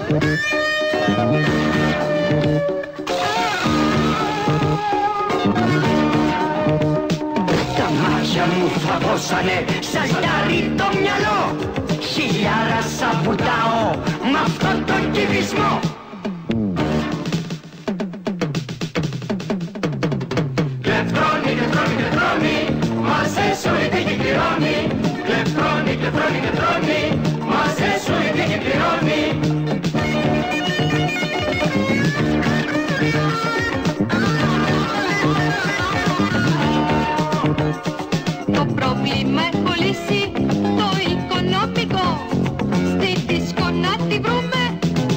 Τα μάτια μου φαγώσανε σαν λιάρι το μυαλό. Χιλιάρα σα βουτάω μ' αυτόν τον κυβισμό. Κλεφτρώνει, κλεφτρώνει, κλεφτρώνει, μαζί σου η τύχη πληρώνει. Κλεφτρώνει, κλεφτρώνει, κλεφτρώνει, μαζί σου η τύχη πληρώνει. Το πρόβλημα έχω λύσει, το οικονομικό. Στη δίσκο να τη βρούμε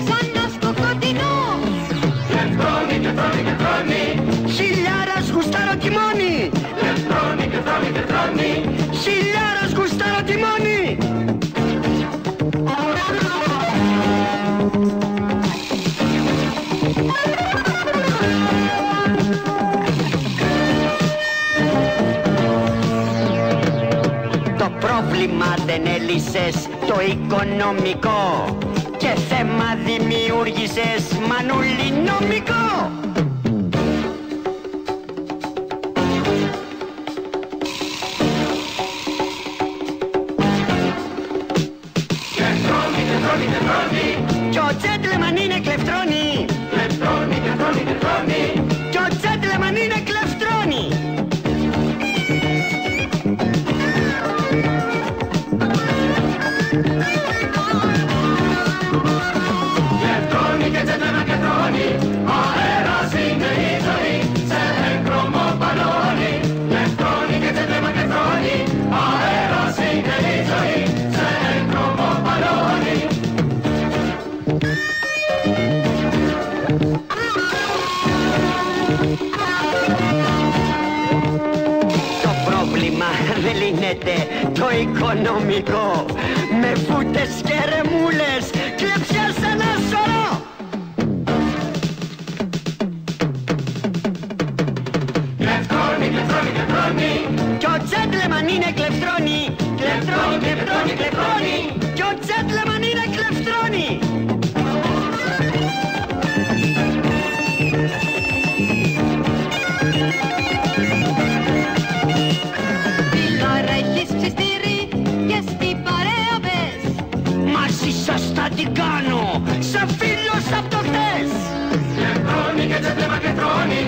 ξανά στο φωτεινό. Κλεφτρώνει, κλεφτρώνει, κλεφτρώνει, χιλιάρας γουστάρω τιμόνι. Κλεφτρώνει, κλεφτρώνει, κλεφτρώνει, χιλιάρας γουστάρω τιμόνι. Το πρόβλημα δεν έλυσες, το οικονομικό, και θέμα δημιούργησες, μανούλι νομικό. Κλεφτρώνει, κλεφτρώνει, κλεφτρώνει, κι ο τζέντλεμαν είναι κλεφτρώνει. Κλεφτρώνει, κλεφτρώνει, κλεφτρώνει, κι ο τζέντλεμαν είναι κλεφτρώνει. Κλεφτρώνει και τζέντλεμαν κλεφτρώνει, αέρας είναι η ζωή, σε έγχρωμο μπαλόνι. Κλεφτρώνει και τζέντλεμαν κλεφτρώνει, αέρας είναι η ζωή, σε έγχρωμο μπαλόνι. Το πρόβλημα δεν λύνεται, το οικονομικό, με φούτες και ρεμούλες, κλεψιά σε ένα σωρό. Κλεφτρώνει, κλεφτρώνει, κλεφτρώνει, κι ο τζέντλεμαν είναι κλεφτρώνει. Κλεφτρώνει, κλεφτρώνει, κλεφτρώνει, κι ο τζέντλεμαν είναι κλεφτρώνει. Φιλάρα έχεις ψιστήρι και στην παρέα πες. Μαζί σας θα την κάνω, σαν φίλος απ' το χτες. Κλεφτρώνει και τζέντλεμαν κλεφτρώνει,